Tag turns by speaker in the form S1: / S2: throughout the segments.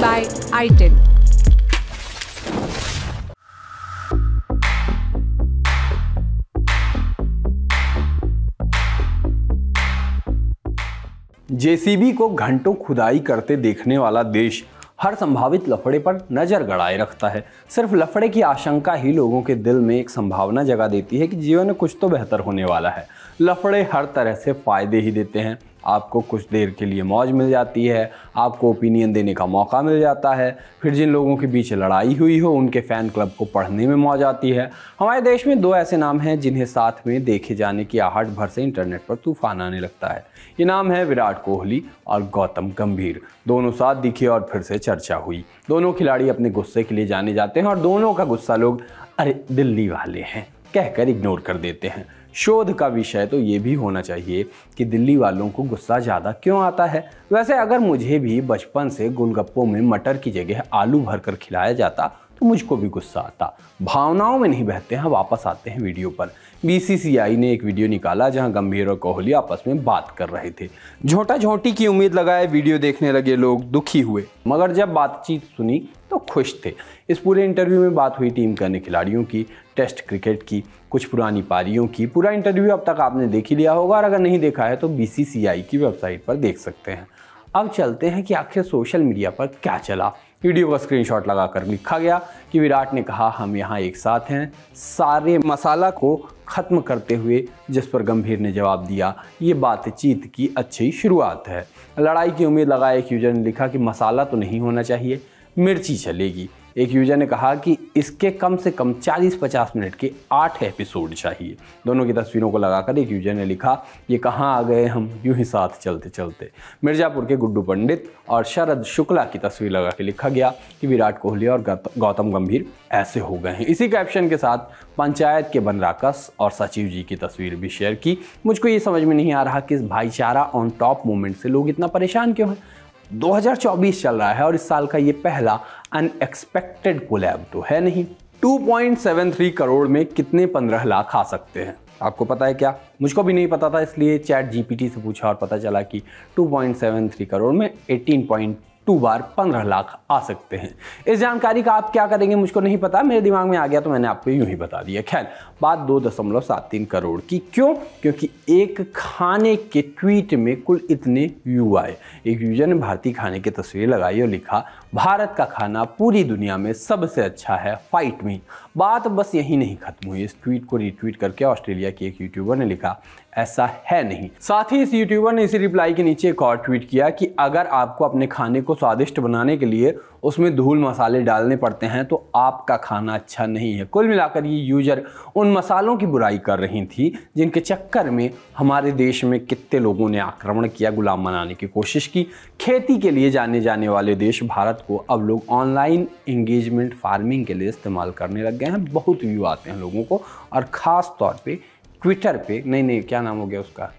S1: by iTel.
S2: JCB को घंटों खुदाई करते देखने वाला देश हर संभावित लफड़े पर नजर गड़ाए रखता है। सिर्फ लफड़े की आशंका ही लोगों के दिल में एक संभावना जगा देती है कि जीवन में कुछ तो बेहतर होने वाला है। लफड़े हर तरह से फायदे ही देते हैं। आपको कुछ देर के लिए मौज मिल जाती है, आपको ओपिनियन देने का मौका मिल जाता है, फिर जिन लोगों के बीच लड़ाई हुई हो उनके फ़ैन क्लब को पढ़ने में मौज आती है। हमारे देश में दो ऐसे नाम हैं जिन्हें साथ में देखे जाने की आहट भर से इंटरनेट पर तूफान आने लगता है। ये नाम है विराट कोहली और गौतम गंभीर। दोनों साथ दिखे और फिर से चर्चा हुई। दोनों खिलाड़ी अपने गुस्से के लिए जाने जाते हैं और दोनों का गुस्सा लोग अरे दिल्ली वाले हैं कहकर इग्नोर कर देते हैं। शोध का विषय तो ये भी होना चाहिए कि दिल्ली वालों को गुस्सा ज़्यादा क्यों आता है। वैसे अगर मुझे भी बचपन से गोलगप्पों में मटर की जगह आलू भरकर खिलाया जाता तो मुझको भी गुस्सा आता। भावनाओं में नहीं बहते हैं, वापस आते हैं वीडियो पर। बीसीसीआई ने एक वीडियो निकाला जहां गंभीर और कोहली आपस में बात कर रहे थे। झोंटा झोंटी की उम्मीद लगाए वीडियो देखने लगे लोग दुखी हुए, मगर जब बातचीत सुनी तो खुश थे। इस पूरे इंटरव्यू में बात हुई टीम के अन्य खिलाड़ियों की, टेस्ट क्रिकेट की, कुछ पुरानी पारियों की। पूरा इंटरव्यू अब तक आपने देख ही लिया होगा और अगर नहीं देखा है तो बीसीसीआई की वेबसाइट पर देख सकते हैं। अब चलते हैं कि आखिर सोशल मीडिया पर क्या चला। वीडियो का स्क्रीनशॉट लगाकर लिखा गया कि विराट ने कहा हम यहाँ एक साथ हैं सारे मसाला को ख़त्म करते हुए, जिस पर गंभीर ने जवाब दिया ये बातचीत की अच्छी शुरुआत है। लड़ाई की उम्मीद लगाए एक यूजर ने लिखा कि मसाला तो नहीं होना चाहिए, मिर्ची चलेगी। एक यूजर ने कहा कि इसके कम से कम 40-50 मिनट के 8 एपिसोड चाहिए। दोनों की तस्वीरों को लगाकर एक यूजर ने लिखा ये कहाँ आ गए हम यूं ही साथ चलते चलते। मिर्ज़ापुर के गुड्डू पंडित और शरद शुक्ला की तस्वीर लगा के लिखा गया कि विराट कोहली और गौतम गंभीर ऐसे हो गए हैं। इसी कैप्शन के साथ पंचायत के बनराकस और सचिव जी की तस्वीर भी शेयर की। मुझको ये समझ में नहीं आ रहा कि इस भाईचारा ऑन टॉप मूवमेंट से लोग इतना परेशान क्यों हैं। 2024 चल रहा है और इस साल का ये पहला अनएक्सपेक्टेड कोलैब तो है नहीं। 2.73 करोड़ में कितने 15 लाख आ सकते हैं आपको पता है क्या? मुझको भी नहीं पता था, इसलिए चैट जीपीटी से पूछा और पता चला कि 2.73 करोड़ में 18.2 बार 15 लाख आ सकते हैं। इस जानकारी का आप क्या करेंगे मुझको नहीं पता, मेरे दिमाग में आ गया तो मैंने आपको यूं ही बता दिया। खैर, बात 2.73 करोड़ की क्यों? क्योंकि एक खाने के ट्वीट में कुल इतने व्यू आए। एक यूजर ने भारतीय खाने की तस्वीर लगाई और लिखा भारत का खाना पूरी दुनिया में सबसे अच्छा है, फाइट मी। बात बस यही नहीं खत्म हुई। इस ट्वीट को रीट्वीट करके ऑस्ट्रेलिया के एक यूट्यूबर ने लिखा ऐसा है नहीं। साथ ही इस यूट्यूबर ने इसी रिप्लाई के नीचे एक और ट्वीट किया कि अगर आपको अपने खाने को स्वादिष्ट बनाने के लिए उसमें धूल मसाले डालने पड़ते हैं तो आपका खाना अच्छा नहीं है। कुल मिलाकर ये यूजर उन मसालों की बुराई कर रही थी जिनके चक्कर में हमारे देश में कितने लोगों ने आक्रमण किया, गुलाम बनाने की कोशिश की। खेती के लिए जाने जाने वाले देश भारत को अब लोग ऑनलाइन एंगेजमेंट फार्मिंग के लिए इस्तेमाल करने लग गए हैं। बहुत व्यू आते हैं लोगों को और ख़ास तौर पे ट्विटर पे, नहीं क्या नाम हो गया उसका,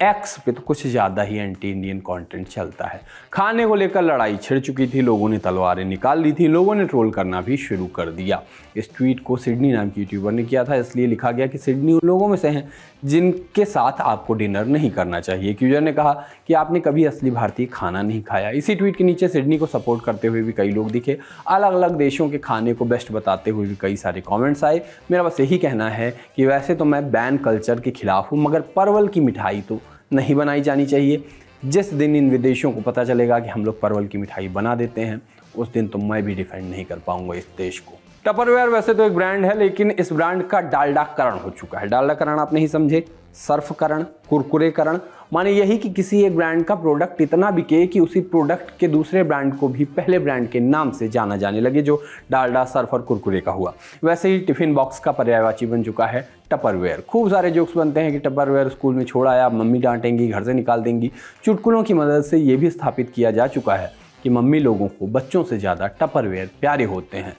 S2: एक्स पे तो कुछ ज़्यादा ही एंटी इंडियन कंटेंट चलता है। खाने को लेकर लड़ाई छिड़ चुकी थी, लोगों ने तलवारें निकाल ली थी, लोगों ने ट्रोल करना भी शुरू कर दिया। इस ट्वीट को सिडनी नाम की यूट्यूबर ने किया था, इसलिए लिखा गया कि सिडनी उन लोगों में से हैं जिनके साथ आपको डिनर नहीं करना चाहिए। एक यूजर ने कहा कि आपने कभी असली भारतीय खाना नहीं खाया। इसी ट्वीट के नीचे सिडनी को सपोर्ट करते हुए भी कई लोग दिखे। अलग अलग देशों के खाने को बेस्ट बताते हुए भी कई सारे कॉमेंट्स आए। मेरा बस यही कहना है कि वैसे तो मैं बैन कल्चर के खिलाफ हूँ, मगर परवल की मिठाई तो नहीं बनाई जानी चाहिए। जिस दिन इन विदेशियों को पता चलेगा कि हम लोग परवल की मिठाई बना देते हैं, उस दिन तो मैं भी डिफेंड नहीं कर पाऊंगा इस देश को। टपरवेयर वैसे तो एक ब्रांड है, लेकिन इस ब्रांड का डालडाकरण हो चुका है। डालडाकरण आप नहीं समझे, सर्फकरण, कुरकुरेकरण। माने यही कि किसी एक ब्रांड का प्रोडक्ट इतना बिके कि उसी प्रोडक्ट के दूसरे ब्रांड को भी पहले ब्रांड के नाम से जाना जाने लगे, जो डालडा, सर्फ और कुरकुरे का हुआ। वैसे ही टिफिन बॉक्स का पर्यायवाची बन चुका है टपरवेयर। खूब सारे जोक्स बनते हैं कि टपरवेयर स्कूल में छोड़ आया, मम्मी डांटेंगी, घर से निकाल देंगी। चुटकुलों की मदद से ये भी स्थापित किया जा चुका है कि मम्मी लोगों को बच्चों से ज़्यादा टपरवेयर प्यारे होते हैं,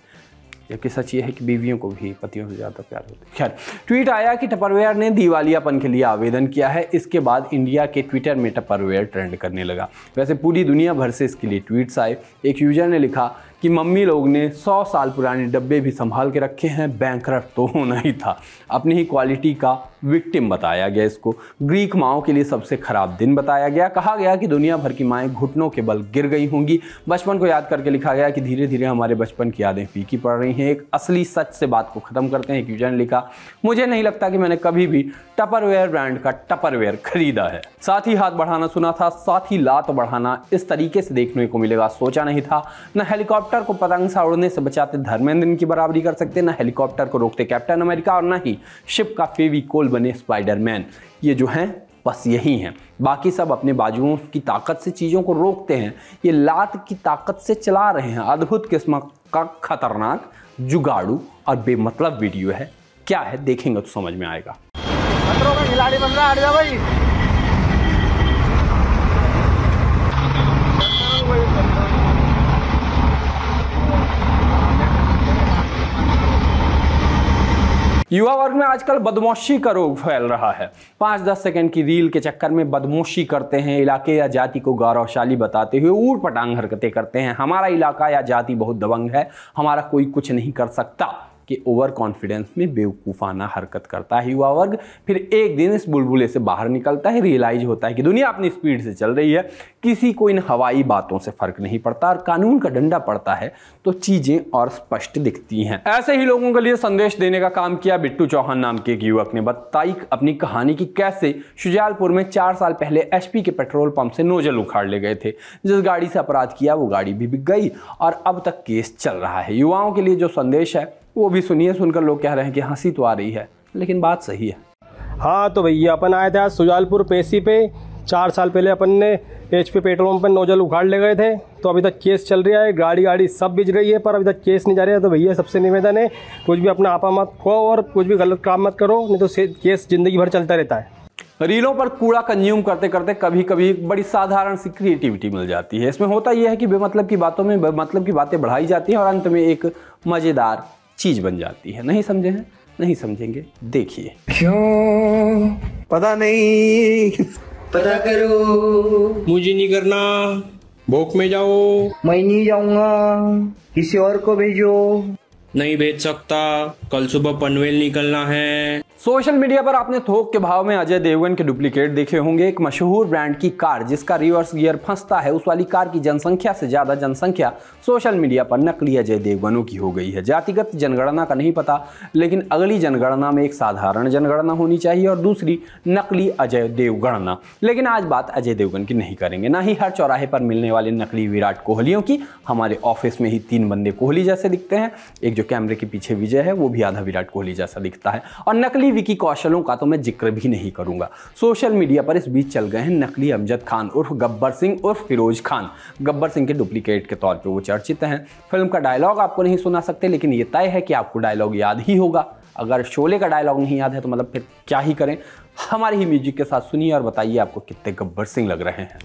S2: जबकि सच ये है कि बीवियों को भी पतियों से ज़्यादा प्यार होता है। खैर, ट्वीट आया कि टपरवेयर ने दिवालियापन के लिए आवेदन किया है। इसके बाद इंडिया के ट्विटर में टपरवेयर ट्रेंड करने लगा। वैसे पूरी दुनिया भर से इसके लिए ट्वीट्स आए। एक यूजर ने लिखा कि मम्मी लोग ने 100 साल पुराने डब्बे भी संभाल के रखे हैं, बैंकरप्ट तो होना ही था। अपनी ही क्वालिटी का विक्टिम बताया गया इसको। ग्रीक माओं के लिए सबसे खराब दिन बताया गया। कहा गया कि दुनिया भर की माएँ घुटनों के बल गिर गई होंगी। बचपन को याद करके लिखा गया कि धीरे धीरे हमारे बचपन की यादें फीकी पड़ रही हैं। एक असली सच से बात को ख़त्म करते हैं। एक यूजर ने लिखा, मुझे नहीं लगता कि मैंने कभी भी टपरवेयर ब्रांड का टपरवेयर खरीदा है। साथ ही हाथ बढ़ाना सुना था, साथ ही लात बढ़ाना इस तरीके से देखने को मिलेगा सोचा नहीं था। न हेलीकॉप्टर को पतंग सा उड़ने से बचाते धर्मेंद्र की बराबरी कर सकते, न हेलीकॉप्टर को रोकते कैप्टन अमेरिका, और न ही शिप का फेविकोल बने स्पाइडरमैन। ये जो हैं बस यही हैं। बाकी सब अपने बाजुओं की ताकत से चीज़ों को रोकते हैं, ये लात की ताकत से चला रहे हैं। अद्भुत किस्म का खतरनाक, जुगाड़ू और बेमतलब वीडियो है। क्या है देखेंगे तो समझ में आएगा।
S1: खिलाड़ी बन रहा है भाई।
S2: युवा वर्ग में आजकल बदमाशी का रोग फैल रहा है। 5-10 सेकंड की रील के चक्कर में बदमाशी करते हैं, इलाके या जाति को गौरवशाली बताते हुए ऊट पटांग हरकतें करते हैं। हमारा इलाका या जाति बहुत दबंग है, हमारा कोई कुछ नहीं कर सकता कि ओवर कॉन्फिडेंस में बेवकूफ़ाना हरकत करता है युवा वर्ग। फिर एक दिन इस बुलबुले से बाहर निकलता है, रियलाइज होता है कि दुनिया अपनी स्पीड से चल रही है, किसी को इन हवाई बातों से फर्क नहीं पड़ता, और कानून का डंडा पड़ता है तो चीजें और स्पष्ट दिखती हैं। ऐसे ही लोगों के लिए संदेश देने का काम किया बिट्टू चौहान नाम के एक युवक ने। बताई अपनी कहानी की कैसे शुजालपुर में 4 साल पहले एचपी के पेट्रोल पंप से नोजल उखाड़ ले गए थे। जिस गाड़ी से अपराध किया वो गाड़ी भी बिक गई और अब तक केस चल रहा है। युवाओं के लिए जो संदेश है वो भी सुनिए। सुनकर लोग कह रहे हैं कि हंसी तो आ रही है, लेकिन बात सही है।
S1: हाँ तो भैया अपन आए थे आज सुजालपुर पेशी पे। 4 साल पहले अपन ने एचपी पेट्रोल पंप पर नोजल उखाड़ ले गए थे, तो अभी तक केस चल रहा है। गाड़ी सब बिज रही है पर अभी तक केस नहीं जा रहा है। तो भैया सबसे निवेदन है, कुछ भी अपना आपा मत खो और कुछ भी गलत काम मत करो, नहीं तो केस जिंदगी भर चलता रहता है।
S2: रीलों पर कूड़ा कंज्यूम करते करते कभी कभी बड़ी साधारण सी क्रिएटिविटी मिल जाती है। इसमें होता यह है कि बेमतलब की बातों में बेमतलब की बातें बढ़ाई जाती हैं और अंत में एक मज़ेदार चीज़ बन जाती है। नहीं समझे हैं, नहीं समझेंगे, देखिए।
S3: क्यों पता नहीं, पता करो।
S1: मुझे नहीं करना, भोक में जाओ।
S3: मैं नहीं जाऊंगा, किसी और को भेजो।
S1: नहीं भेज सकता, कल सुबह पनवेल निकलना है।
S2: सोशल मीडिया पर आपने थोक के भाव में अजय देवगन के डुप्लीकेट देखे होंगे। एक मशहूर ब्रांड की कार जिसका रिवर्स गियर फंसता है, उस वाली कार की जनसंख्या से ज्यादा जनसंख्या सोशल मीडिया पर नकली अजय देवगनों की हो गई है। जातिगत जनगणना का नहीं पता, लेकिन अगली जनगणना में एक साधारण जनगणना होनी चाहिए और दूसरी नकली अजय देवगणना। लेकिन आज बात अजय देवगन की नहीं करेंगे, ना ही हर चौराहे पर मिलने वाले नकली विराट कोहलियों की। हमारे ऑफिस में ही 3 बंदे कोहली जैसे दिखते हैं, एक जो कैमरे के पीछे विजय है वो भी आधा विराट कोहली जैसा दिखता है, और नकली विकी कौशलों का तो मैं जिक्र भी नहीं करूंगा। सोशल मीडिया पर इस बीच चल गए हैं नकली अमजद खान उर्फ गब्बर सिंह उर्फ फिरोज खान। गब्बर सिंह के डुप्लीकेट के तौर पे वो चर्चित हैं। फिल्म का डायलॉग आपको नहीं सुना सकते, लेकिन ये तय है कि आपको डायलॉग याद ही होगा। अगर शोले का डायलॉग नहीं याद है तो मतलब फिर क्या ही करें। हमारे ही म्यूजिक के साथ सुनिए और बताइए आपको कितने गब्बर सिंह लग रहे हैं।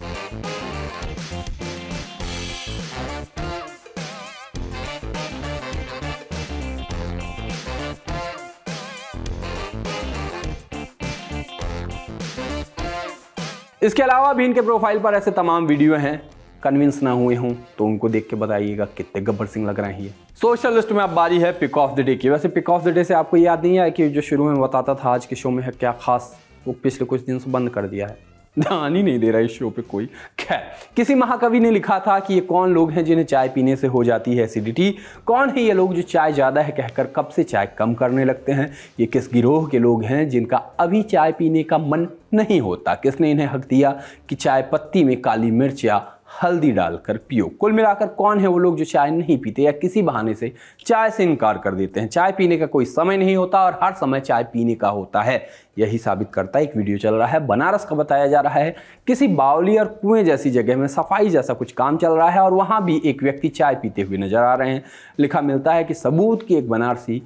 S2: इसके अलावा भी इनके प्रोफाइल पर ऐसे तमाम वीडियो हैं, कन्विंस ना हुए हों तो उनको देख के बताइएगा कितने गब्बर सिंह लग रहे हैं। सोशल लिस्ट में अब बारी है पिक ऑफ द डे की। वैसे पिक ऑफ द डे से आपको याद नहीं है कि जो शुरू में बताता था आज के शो में है क्या खास, वो पिछले कुछ दिन से बंद कर दिया है, ध्यान ही नहीं दे रहा इस शो पे कोई। खैर, किसी महाकवि ने लिखा था कि ये कौन लोग हैं जिन्हें चाय पीने से हो जाती है एसिडिटी, कौन है ये लोग जो चाय ज़्यादा है कहकर कब से चाय कम करने लगते हैं, ये किस गिरोह के लोग हैं जिनका अभी चाय पीने का मन नहीं होता, किसने इन्हें हक दिया कि चाय पत्ती में काली मिर्च या हल्दी डालकर पियो। कुल मिलाकर कौन है वो लोग जो चाय नहीं पीते या किसी बहाने से चाय से इनकार कर देते हैं। चाय पीने का कोई समय नहीं होता और हर समय चाय पीने का होता है, यही साबित करता है एक वीडियो चल रहा है बनारस का। बताया जा रहा है किसी बावली और कुएं जैसी जगह में सफाई जैसा कुछ काम चल रहा है और वहां भी एक व्यक्ति चाय पीते हुए नजर आ रहे हैं। लिखा मिलता है कि सबूत की एक बनारसी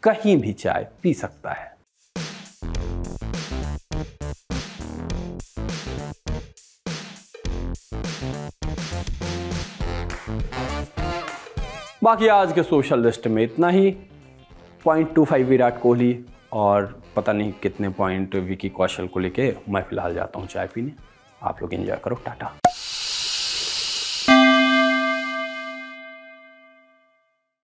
S2: कहीं भी चाय पी सकता है। बाकी आज के सोशल लिस्ट में इतना ही। 0.25 विराट कोहली और पता नहीं कितने पॉइंट विकी कौशल को लेके मैं फिलहाल जाता हूँ चाय पीने। आप लोग एंजॉय करो, टाटा।